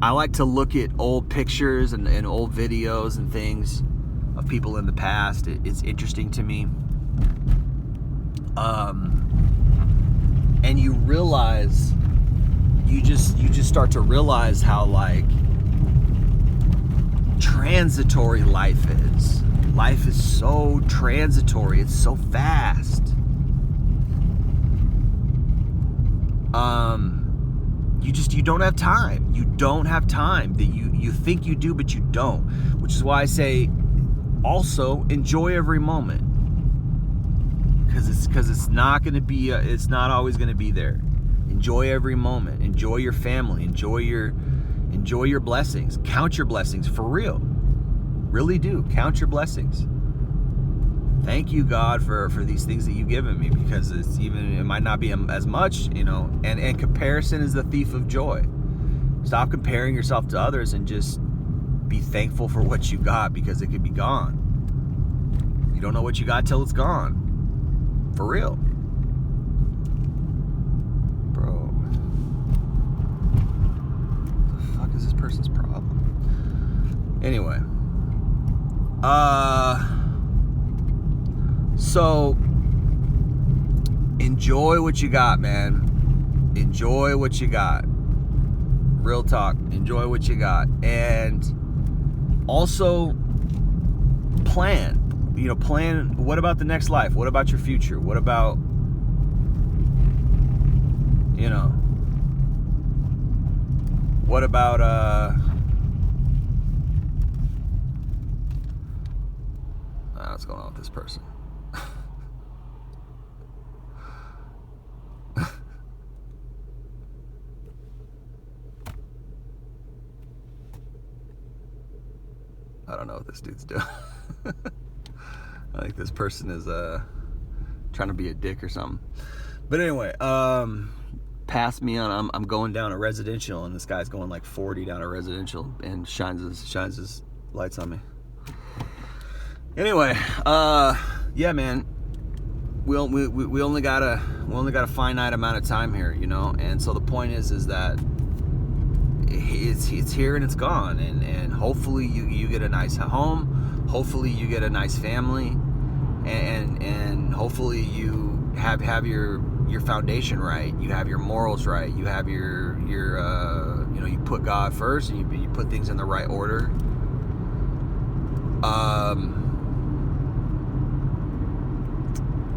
I like to look at old pictures and old videos and things of people in the past. It's interesting to me. And you realize, you just start to realize how transitory life is. Life is so transitory. It's so fast. You don't have time. You don't have time. That you think you do, but you don't. Which is why I say also enjoy every moment, because it's not going to be it's not always going to be there. Enjoy every moment. Enjoy your family. Enjoy your blessings. Count your blessings for real. Really do. Count your blessings. Thank you, God, for these things that you've given me, because it might not be as much, and comparison is the thief of joy. Stop comparing yourself to others and just be thankful for what you got, because it could be gone. You don't know what you got till it's gone. For real. Bro. What the fuck is this person's problem? Anyway. So enjoy what you got, man. Enjoy what you got. Real talk. Enjoy what you got. And also plan. Plan, what about the next life? What about your future? What about, what about, what's going on with this person? I don't know what this dude's doing. I think this person is trying to be a dick or something. But anyway, past me on, I'm going down a residential, and this guy's going like 40 down a residential and shines his lights on me. Anyway, yeah, man, we only got a finite amount of time here, and so the point is that it's here and it's gone, and hopefully you get a nice home, hopefully you get a nice family, and hopefully you have your foundation right, you have your morals right, you have your you put God first, and you put things in the right order.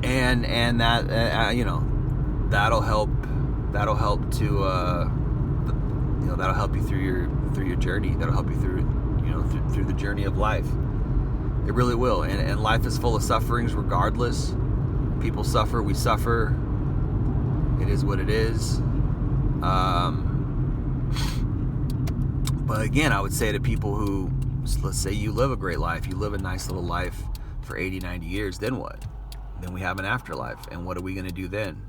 And that that'll help to that'll help you through your journey. That'll help you through the journey of life. It really will. And life is full of sufferings regardless. People suffer, we suffer. It is what it is. But again, I would say to people who, let's say you live a great life, you live a nice little life for 80, 90 years, then what? Then we have an afterlife, and what are we going to do then?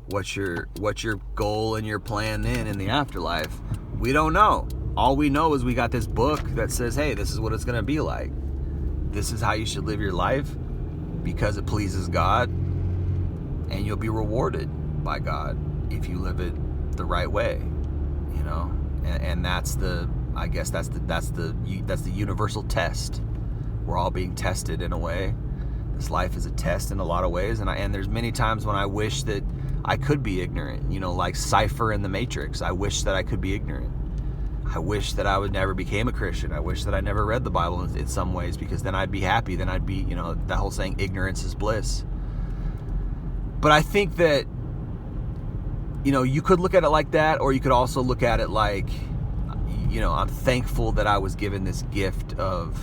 What's your goal and your plan then in the afterlife? We don't know. All we know is we got this book that says, hey, this is what it's going to be like. This is how you should live your life because it pleases God, and you'll be rewarded by God if you live it the right way, and that's the universal test. We're all being tested in a way. This life is a test in a lot of ways, and there's many times when I wish that I could be ignorant, like Cypher in the Matrix. I wish that I could be ignorant. I wish that I would never became a Christian. I wish that I never read the Bible in some ways, because then I'd be happy. Then I'd be, that whole saying, ignorance is bliss. But I think that, you could look at it like that, or you could also look at it like, I'm thankful that I was given this gift of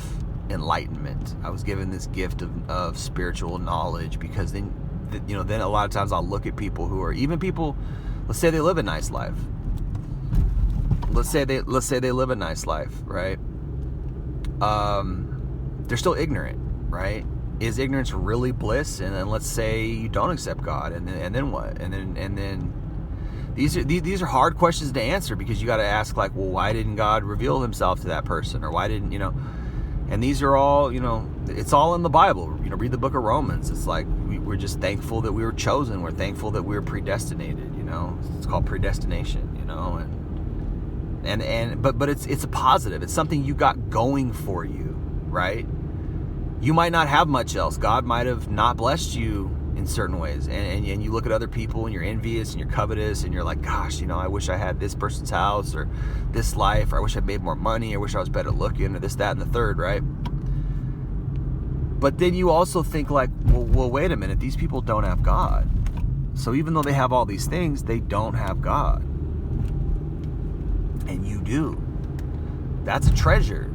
enlightenment. I was given this gift of spiritual knowledge, because then a lot of times I'll look at people who are, even people, let's say they live a nice life. Let's say they live a nice life, right? They're still ignorant, right? Is ignorance really bliss? And then let's say you don't accept God, and then what? And then these are hard questions to answer, because you got to ask, like, well, why didn't God reveal himself to that person? Or why didn't, and these are all, it's all in the Bible. Read the book of Romans. It's like, we're just thankful that we were chosen. We're thankful that we were predestinated, it's called predestination, but it's a positive. It's something you got going for you, right? You might not have much else. God might have not blessed you in certain ways, and you look at other people and you're envious and you're covetous and you're like, gosh, I wish I had this person's house or this life, or I wish I made more money, or I wish I was better looking, or this, that, and the third, right? But then you also think like, well, wait a minute, these people don't have God. So even though they have all these things, they don't have God. And you do. That's a treasure.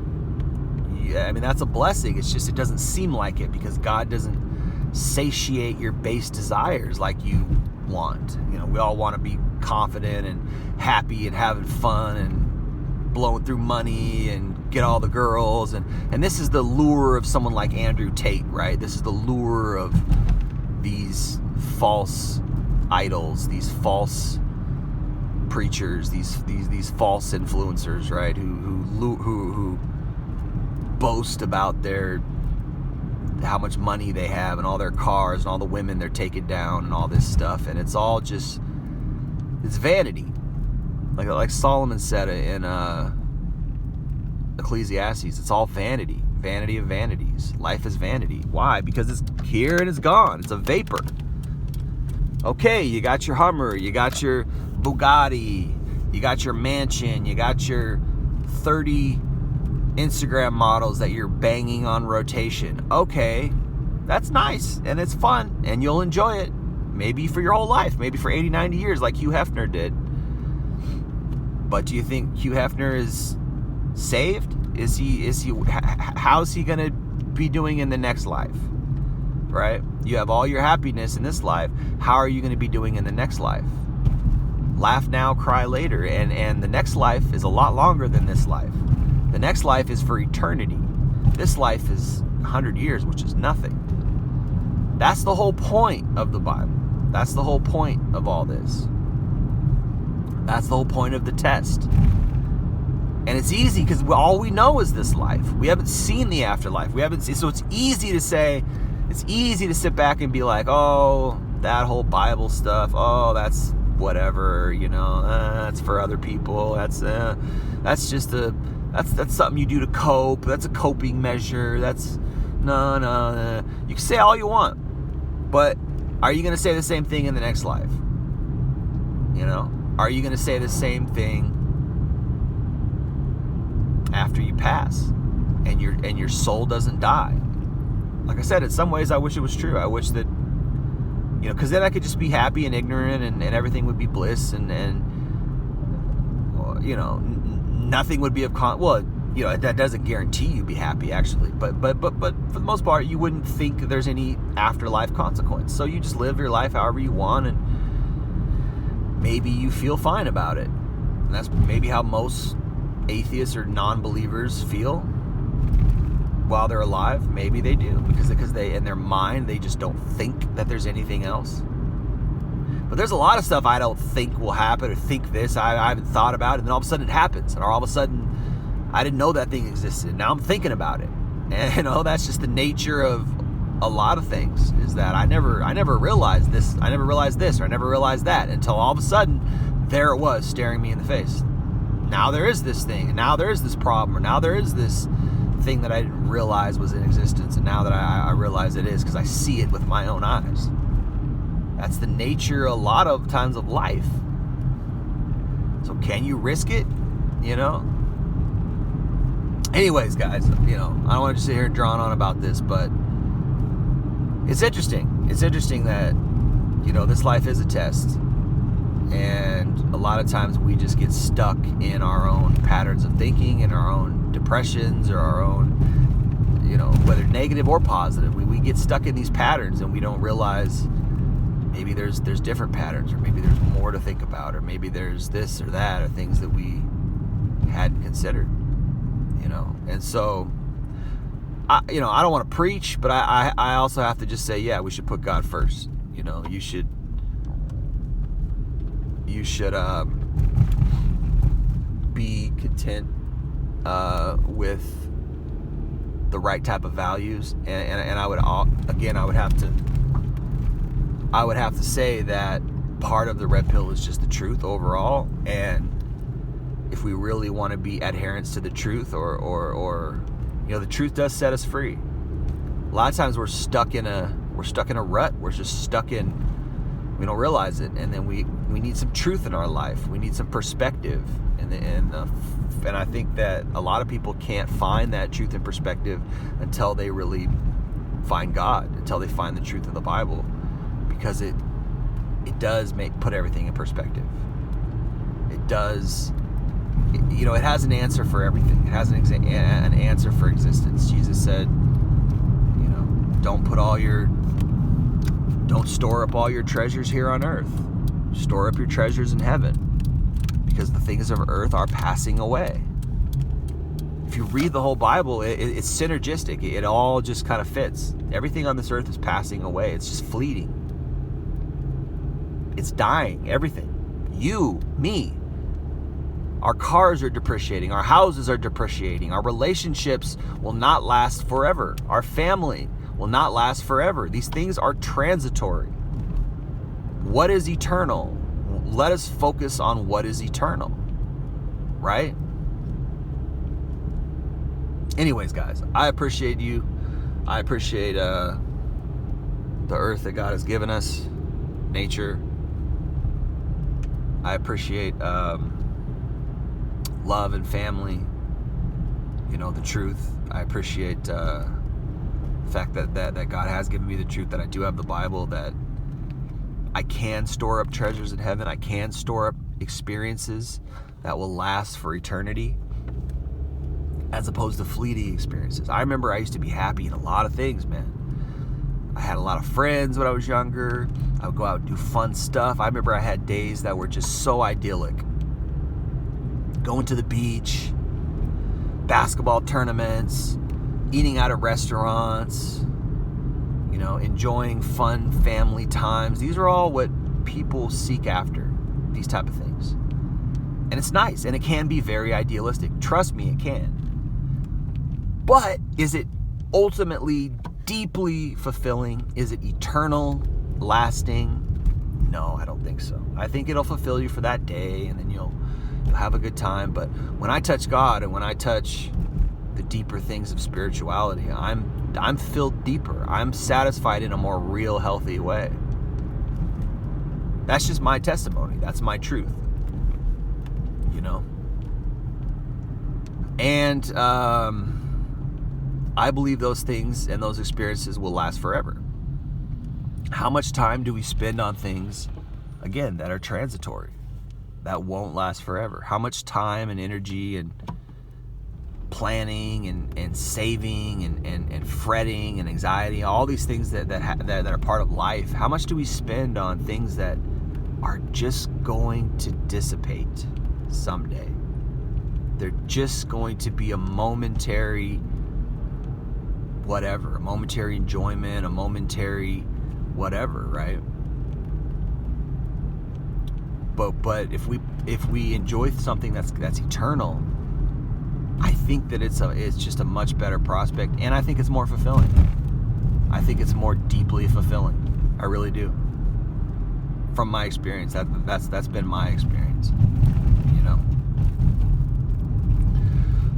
I mean, that's a blessing. It's just, it doesn't seem like it, because God doesn't satiate your base desires like you want. We all want to be confident and happy and having fun and blowing through money and get all the girls. And this is the lure of someone like Andrew Tate, right? This is the lure of these false idols, these false preachers, these false influencers, right? Who boast about how much money they have and all their cars and all the women they're taking down and all this stuff, and it's all just, it's vanity. Like Solomon said in Ecclesiastes, it's all vanity. Vanity of vanities. Life is vanity. Why? Because it's here and it's gone. It's a vapor. Okay, you got your Hummer, you got your Bugatti, you got your mansion, you got your 30 Instagram models that you're banging on rotation. Okay, that's nice and it's fun and you'll enjoy it. Maybe for your whole life, maybe for 80, 90 years like Hugh Hefner did. But do you think Hugh Hefner is saved? How's he gonna be doing in the next life? Right? You have all your happiness in this life. How are you going to be doing in the next life? Laugh now, cry later. And the next life is a lot longer than this life. The next life is for eternity. This life is 100 years, which is nothing. That's the whole point of the Bible. That's the whole point of all this. That's the whole point of the test. And it's easy because all we know is this life. We haven't seen the afterlife. So it's easy to say, it's easy to sit back and be like, oh, that whole Bible stuff, oh, that's whatever, that's for other people. That's something you do to cope. That's a coping measure. That's no. You can say all you want, but are you going to say the same thing in the next life? Are you going to say the same thing after you pass and your soul doesn't die? Like I said, in some ways I wish it was true. I wish that, because then I could just be happy and ignorant and everything would be bliss and nothing would be of that doesn't guarantee you be happy actually, but for the most part you wouldn't think there's any afterlife consequence. So you just live your life however you want, and maybe you feel fine about it. And that's maybe how most atheists or non-believers feel while they're alive. Maybe they do, because they, in their mind, they just don't think that there's anything else. But there's a lot of stuff I don't think will happen, or think this, I haven't thought about it, and then all of a sudden it happens, or all of a sudden I didn't know that thing existed, now I'm thinking about it. And that's just the nature of a lot of things, is that I never realized this, or I never realized that, until all of a sudden there it was staring me in the face. Now there is this thing, and now there is this problem, or now there is this thing that I didn't realize was in existence, and now that I realize it is, because I see it with my own eyes. That's the nature a lot of times of life. So can you risk it? Anyways, guys, I don't want to just sit here drawn on about this, but it's interesting. It's interesting that, this life is a test. And a lot of times we just get stuck in our own patterns of thinking, in our own depressions, or our own, whether negative or positive. We get stuck in these patterns and we don't realize maybe there's different patterns, or maybe there's more to think about, or maybe there's this or that, or things that we hadn't considered, And so, I don't want to preach, but I also have to just say, yeah, we should put God first. You should be content with the right type of values, and I would have to say that part of the red pill is just the truth overall. And if we really want to be adherents to the truth, or the truth does set us free. A lot of times we're stuck in a rut. We're just stuck in, we don't realize it, and then we need some truth in our life. We need some perspective, and I think that a lot of people can't find that truth and perspective until they really find God, until they find the truth of the Bible, because it does put everything in perspective. It does it has an answer for everything. It has an answer for existence. Jesus said, don't store up all your treasures here on earth. Store up your treasures in heaven, because the things of earth are passing away. If you read the whole Bible, it's synergistic. It all just kind of fits. Everything on this earth is passing away. It's just fleeting. It's dying. Everything. You, me. Our cars are depreciating. Our houses are depreciating. Our relationships will not last forever. Our family will not last forever. These things are transitory. What is eternal? Let us focus on what is eternal, right? Anyways, guys, I appreciate you. I appreciate the earth that God has given us, nature. I appreciate love and family, the truth. I appreciate the fact that God has given me the truth, that I do have the Bible, that I can store up treasures in heaven. I can store up experiences that will last for eternity, as opposed to fleeting experiences. I remember I used to be happy in a lot of things, man. I had a lot of friends when I was younger. I would go out and do fun stuff. I remember I had days that were just so idyllic. Going to the beach, basketball tournaments, eating out at restaurants, enjoying fun family times. These are all what people seek after, these type of things. And it's nice, and it can be very idealistic. Trust me, it can. But is it ultimately deeply fulfilling? Is it eternal, lasting? No, I don't think so. I think it'll fulfill you for that day, and then you'll have a good time. But when I touch God, and when I touch the deeper things of spirituality, I'm filled deeper. I'm satisfied in a more real, healthy way. That's just my testimony. That's my truth. And I believe those things and those experiences will last forever. How much time do we spend on things, again, that are transitory, that won't last forever? How much time and energy and planning and saving and fretting and anxiety, all these things that are part of life, how much do we spend on things that are just going to dissipate someday? They're just going to be a momentary whatever, a momentary enjoyment, a momentary whatever, right? But if we enjoy something that's eternal, I think that it's just a much better prospect, and I think it's more fulfilling. I think it's more deeply fulfilling. I really do. From my experience, that's been my experience.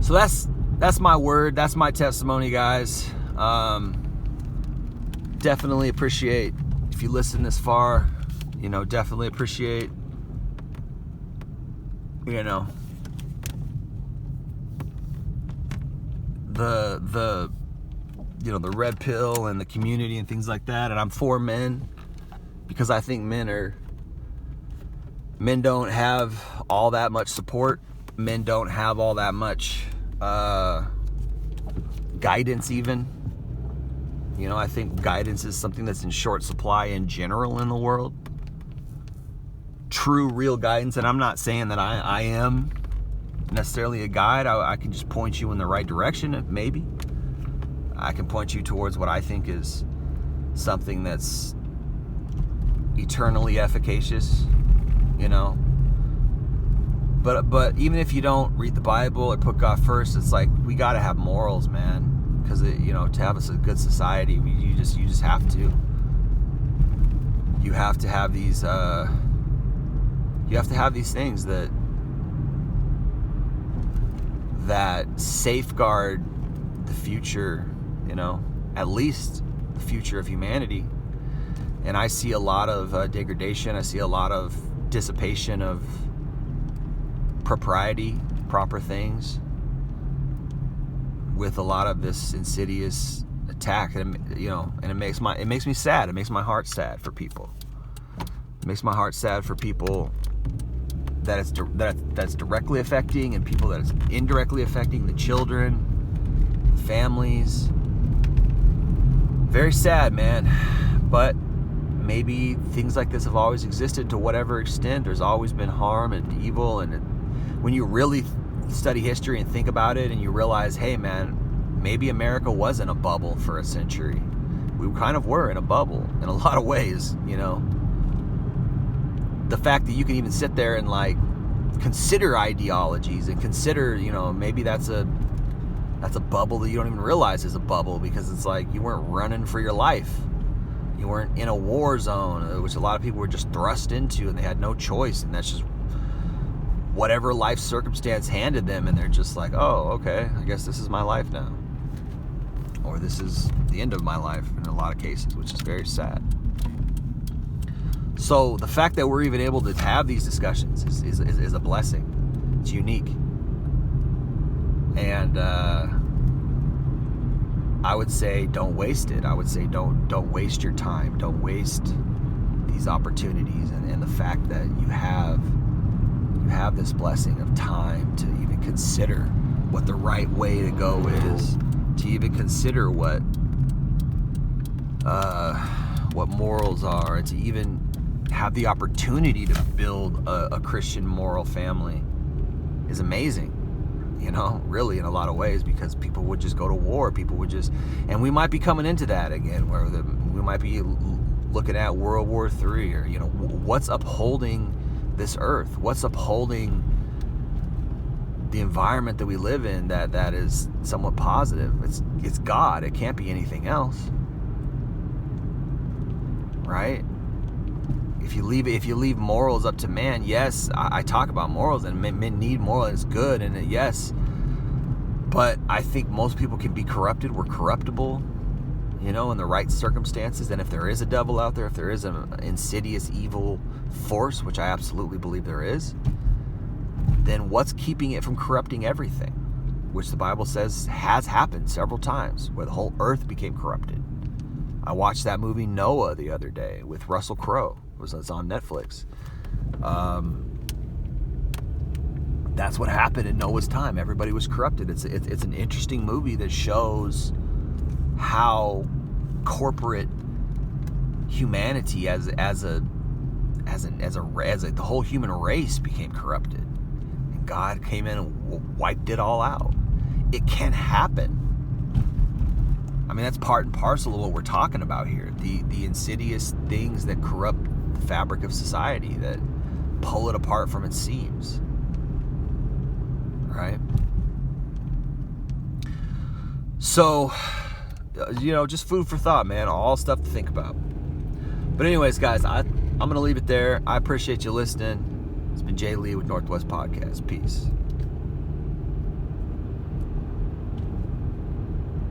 So that's my word. That's my testimony, guys. Definitely appreciate if you listen this far. Definitely appreciate. The red pill and the community and things like that. And I'm for men, because I think men don't have all that much support. Men don't have all that much guidance even. I think guidance is something that's in short supply in general in the world. True, real guidance. And I'm not saying that I am necessarily a guide. I can just point you in the right direction, maybe. I can point you towards what I think is something that's eternally efficacious, But even if you don't read the Bible or put God first, it's like we got to have morals, man. Because to have a good society, you just have to. You have to have these. You have to have these things that safeguard the future. At least the future of humanity. And I see a lot of degradation. I see a lot of dissipation of propriety, proper thing, with a lot of this insidious attack, and and it makes me sad. It makes my heart sad for people. It makes my heart sad for people that's directly affecting, and people that it's indirectly affecting, the children, families. Very sad, man. But maybe things like this have always existed to whatever extent. There's always been harm and evil, and when you really study history and think about it, and you realize, hey man, maybe America was in a bubble for a century. We kind of were in a bubble in a lot of ways, you know. The fact that you can even sit there and like consider ideologies and consider, you know, maybe that's a bubble that you don't even realize is a bubble, because it's like you weren't running for your life. You weren't in a war zone, which a lot of people were just thrust into, and they had no choice, and that's just whatever life circumstance handed them, and they're just like, oh, okay, I guess this is my life now. Or this is the end of my life in a lot of cases, which is very sad. So the fact that we're even able to have these discussions is a blessing. It's unique. And I would say don't waste it. I would say don't waste your time. Don't waste these opportunities, and the fact that you have this blessing of time to even consider what the right way to go is, to even consider what morals are, and to even have the opportunity to build a Christian moral family is amazing. You know, really, in a lot of ways, because people would just go to war. People would just, and we might be coming into that again, where we might be looking at World War III, or, you know, what's upholding this earth? What's upholding the environment that we live in that is somewhat positive? It's God. It can't be anything else, right? If you leave morals up to man, yes, I talk about morals, and men need morals, and it's good, and yes, but I think most people can be corrupted. We're corruptible, you know, in the right circumstances. And if there is a devil out there, if there is an insidious evil force, which I absolutely believe there is, then what's keeping it from corrupting everything? Which the Bible says has happened several times, where the whole earth became corrupted. I watched that movie Noah the other day with Russell Crowe. It's on Netflix. That's what happened in Noah's time. Everybody was corrupted. It's an interesting movie that shows how corporate humanity as the whole human race became corrupted, and God came in and wiped it all out. It can happen. I mean, that's part and parcel of what we're talking about here. The insidious things that corrupt the fabric of society, that pull it apart from its seams. Right? So, you know, just food for thought, man. All stuff to think about. But anyways, guys, I'm going to leave it there. I appreciate you listening. It's been Jay Lee with Northwest Podcast. Peace.